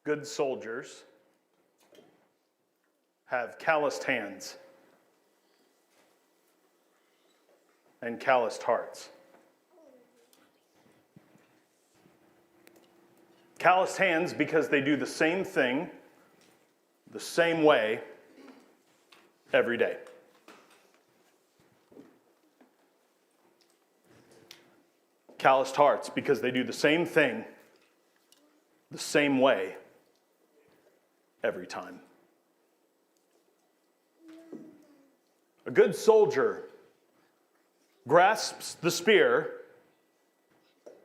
Good soldiers have calloused hands and calloused hearts. Calloused hands because they do the same thing the same way every day. Calloused hearts because they do the same thing the same way every time. A good soldier grasps the spear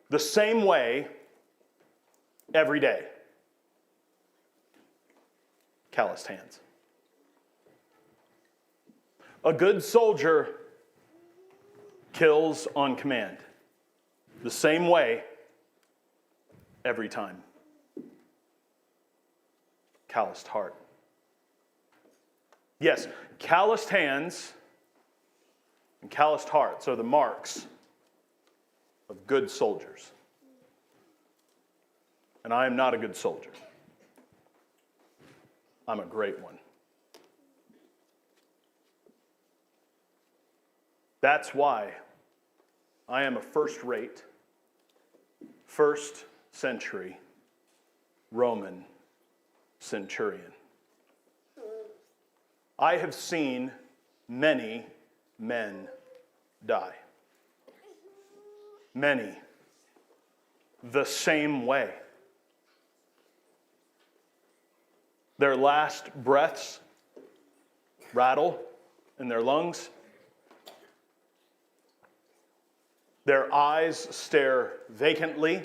the same way every day. Calloused hands. A good soldier kills on command the same way every time. Calloused heart. Yes, calloused hands and calloused hearts are the marks of good soldiers. And I am not a good soldier. I'm a great one. That's why I am a first-rate, first-century Roman centurion. I have seen many men die. Many the same way. Their last breaths rattle in their lungs. Their eyes stare vacantly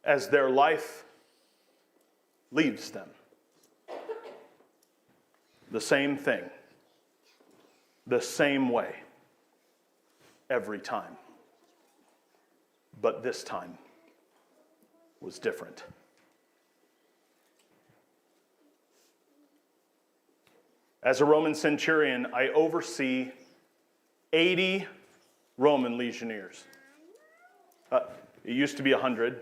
as their life leaves them. The same thing, the same way, every time. But this time was different. As a Roman centurion, I oversee 80 Roman legionnaires. It used to be 100,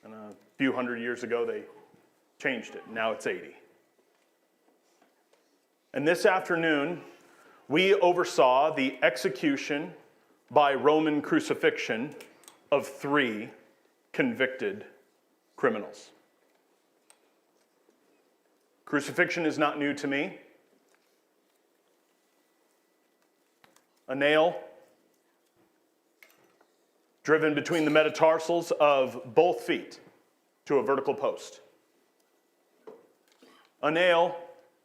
and a few hundred years ago they changed it. Now it's 80. And this afternoon, we oversaw the execution by Roman crucifixion of 3 convicted criminals. Crucifixion is not new to me. A nail driven between the metatarsals of both feet to a vertical post. A nail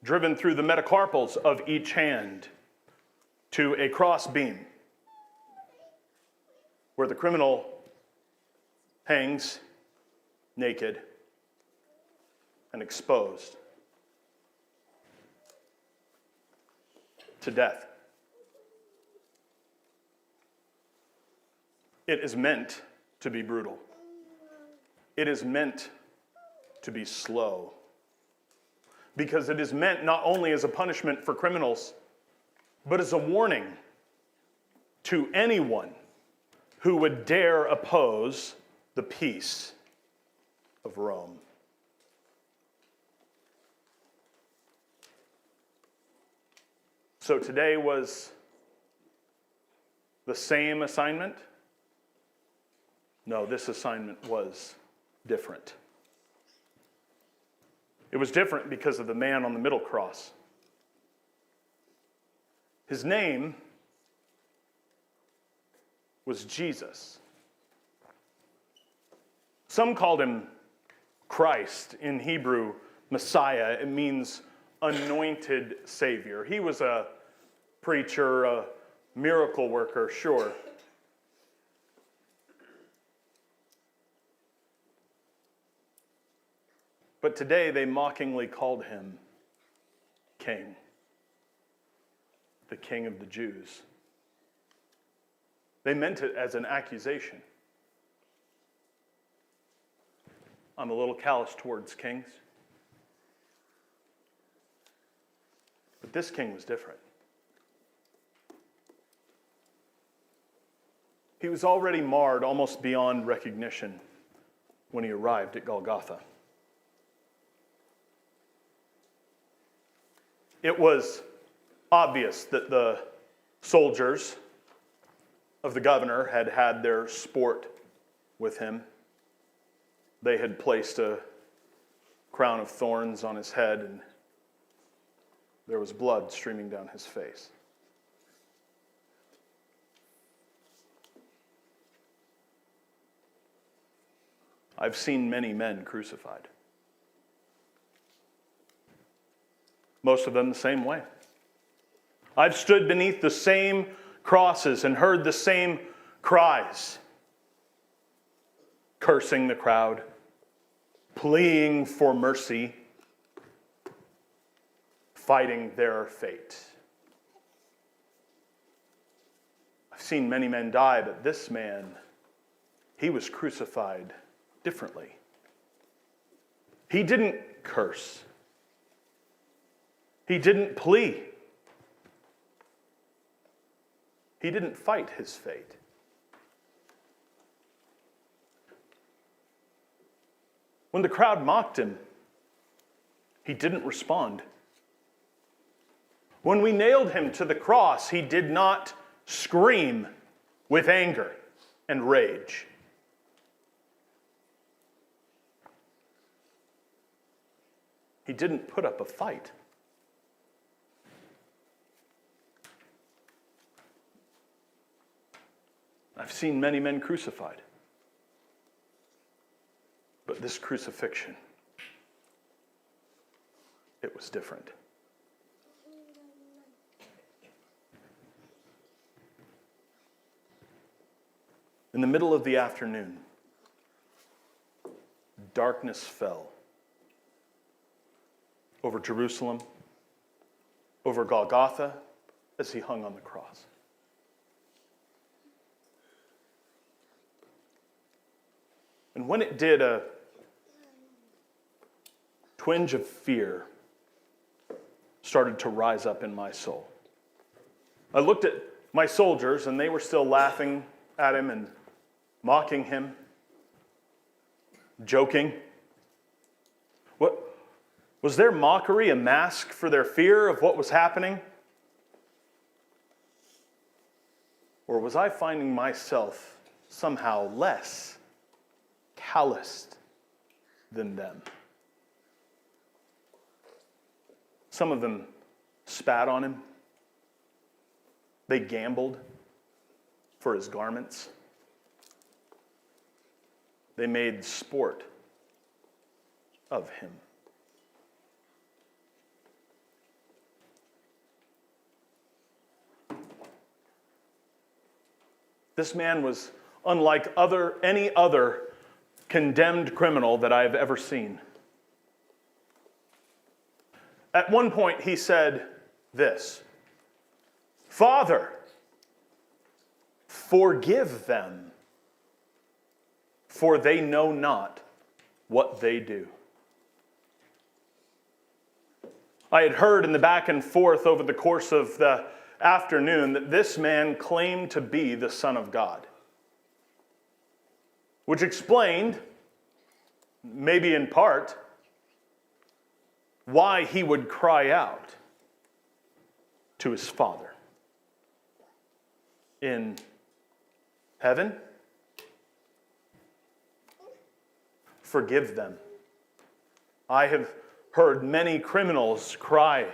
driven through the metacarpals of each hand to a cross beam where the criminal hangs naked and exposed to death. It is meant to be brutal. It is meant to be slow. Because it is meant not only as a punishment for criminals, but as a warning to anyone who would dare oppose the peace of Rome. So today was the same assignment? No, this assignment was different. It was different because of the man on the middle cross. His name was Jesus. Some called him Christ. In Hebrew, Messiah. It means anointed Savior. He was a preacher, a miracle worker, sure. But today they mockingly called him King, the King of the Jews. They meant it as an accusation. I'm a little callous towards kings. But this king was different. He was already marred almost beyond recognition when he arrived at Golgotha. it was obvious that the soldiers of the governor had had their sport with him. They had placed a crown of thorns on his head, and there was blood streaming down his face. I've seen many men crucified. Most of them the same way. I've stood beneath the same crosses and heard the same cries, cursing the crowd, pleading for mercy, fighting their fate. I've seen many men die, but this man, he was crucified differently. He didn't curse. He didn't plea. He didn't fight his fate. When the crowd mocked him, he didn't respond. When we nailed him to the cross, he did not scream with anger and rage. He didn't put up a fight. I've seen many men crucified. But this crucifixion, it was different. In the middle of the afternoon, darkness fell over Jerusalem, over Golgotha, as he hung on the cross. And when it did, a twinge of fear started to rise up in my soul. I looked at my soldiers, and they were still laughing at him and mocking him, joking. What was their mockery a mask for their fear of what was happening? Or was I finding myself somehow less calloused than them? Some of them spat on him. They gambled for his garments. They made sport of him. This man was unlike any other condemned criminal that I have ever seen. At one point, he said this, "Father, forgive them, for they know not what they do." I had heard in the back and forth over the course of the afternoon that this man claimed to be the Son of God, which explained, maybe in part, why he would cry out to his Father. In heaven, forgive them. I have heard many criminals cry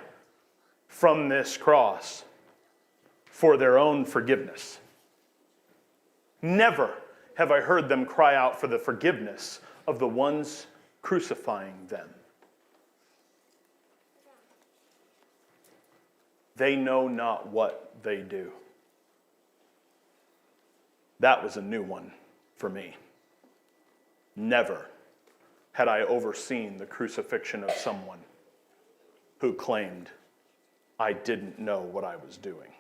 from this cross for their own forgiveness. Never have I heard them cry out for the forgiveness of the ones crucifying them. They know not what they do. That was a new one for me. Never had I overseen the crucifixion of someone who claimed I didn't know what I was doing.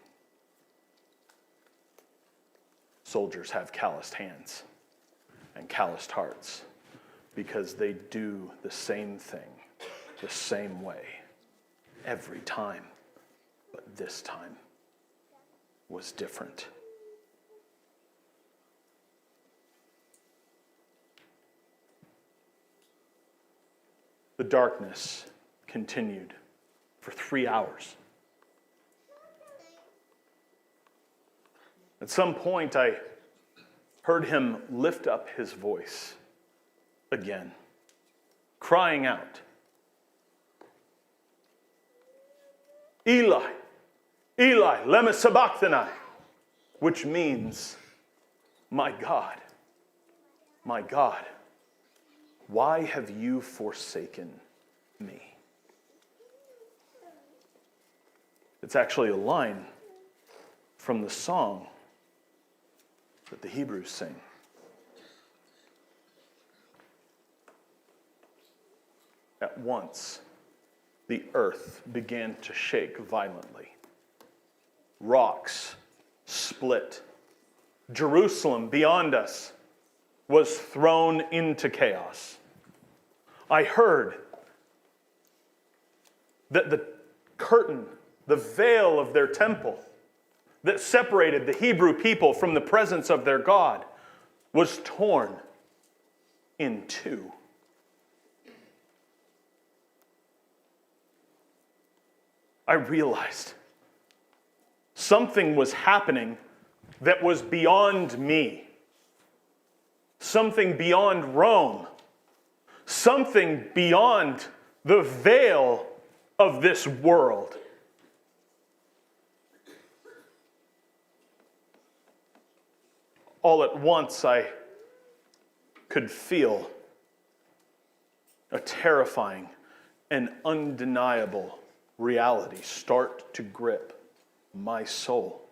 Soldiers have calloused hands and calloused hearts because they do the same thing the same way every time. But this time was different. The darkness continued for 3 hours. At some point, I heard him lift up his voice again, crying out, "Eli, Eli, lema sabachthani," which means, my God, why have you forsaken me?" It's actually a line from the song that the Hebrews sing. At once, the earth began to shake violently. Rocks split. Jerusalem beyond us was thrown into chaos. I heard that the curtain, the veil of their temple that separated the Hebrew people from the presence of their God, was torn in two. I realized something was happening that was beyond me, something beyond Rome, something beyond the veil of this world. All at once, I could feel a terrifying and undeniable reality start to grip my soul.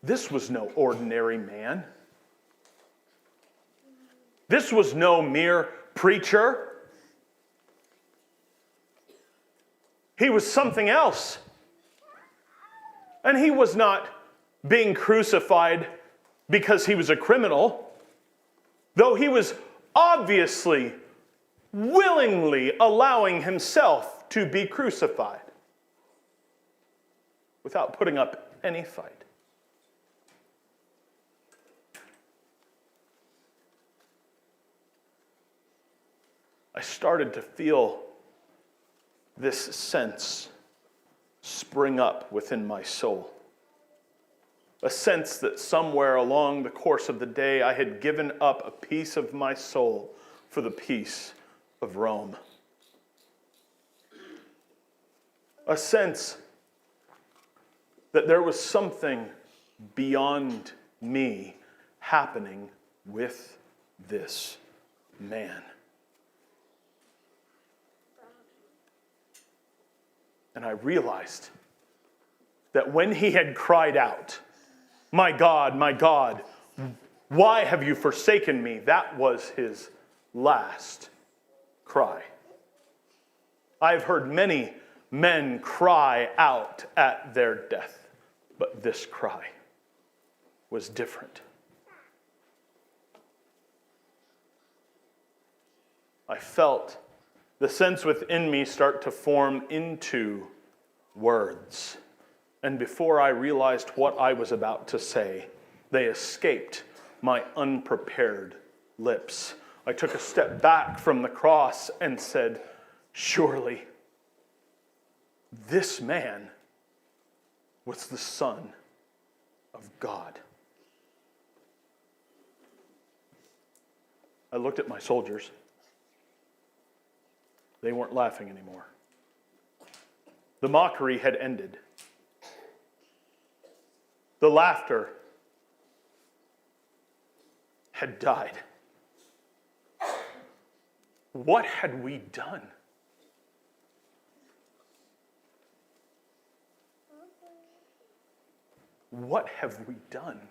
This was no ordinary man. This was no mere preacher. He was something else. And he was not being crucified because he was a criminal, though he was obviously, willingly allowing himself to be crucified without putting up any fight. I started to feel this sense spring up within my soul. A sense that somewhere along the course of the day I had given up a piece of my soul for the peace of Rome. A sense that there was something beyond me happening with this man. And I realized that when he had cried out, my God, why have you forsaken me?" That was his last cry. I've heard many men cry out at their death, but this cry was different. I felt the sense within me start to form into words. And before I realized what I was about to say, they escaped my unprepared lips. I took a step back from the cross and said, "Surely this man was the Son of God." I looked at my soldiers. They weren't laughing anymore. The mockery had ended. The laughter had died. What had we done? What have we done?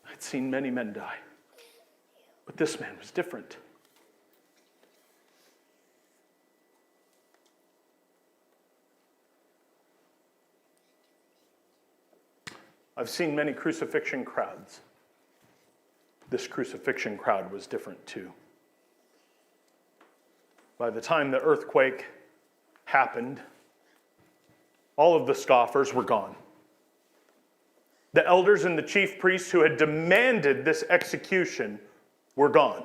I'd seen many men die, but this man was different. I've seen many crucifixion crowds. This crucifixion crowd was different too. By the time the earthquake happened, all of the scoffers were gone. The elders and the chief priests who had demanded this execution were gone.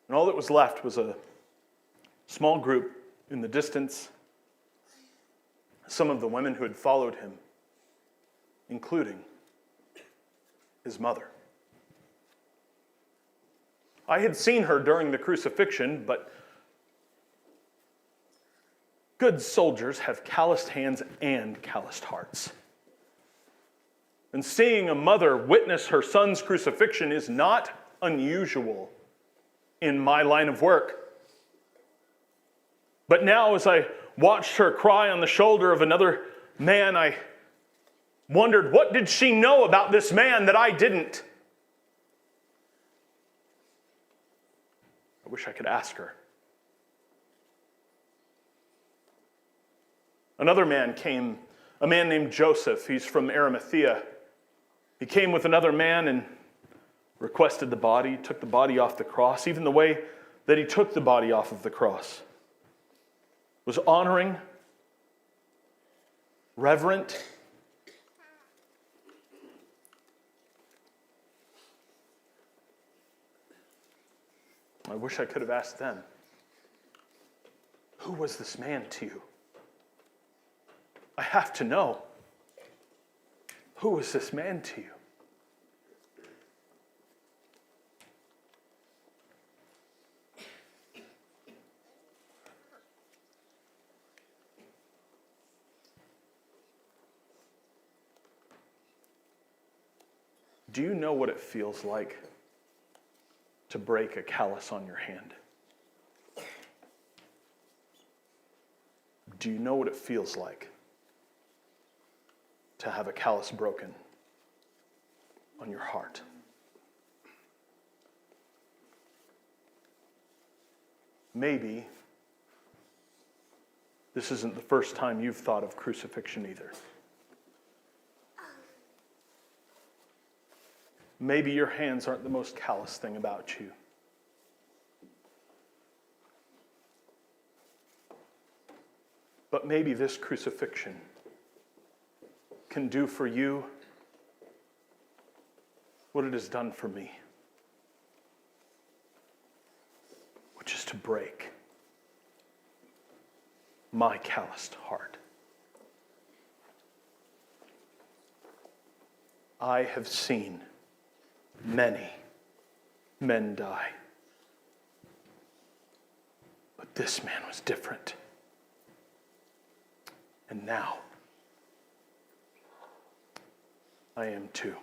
And all that was left was a small group in the distance, some of the women who had followed him, including his mother. I had seen her during the crucifixion, but good soldiers have calloused hands and calloused hearts. And seeing a mother witness her son's crucifixion is not unusual in my line of work. But now, as I watched her cry on the shoulder of another man, I wondered, what did she know about this man that I didn't? I wish I could ask her. Another man came, a man named Joseph. He's from Arimathea. He came with another man and requested the body, took the body off the cross. Even the way that he took the body off of the cross was honoring, reverent. I wish I could have asked them, who was this man to you? I have to know. Who was this man to you? Do you know what it feels like to break a callus on your hand? Do you know what it feels like to have a callus broken on your heart? Maybe this isn't the first time you've thought of crucifixion either. Maybe your hands aren't the most callous thing about you. But maybe this crucifixion can do for you what it has done for me, which is to break my calloused heart. I have seen many men die, but this man was different. And now I am too.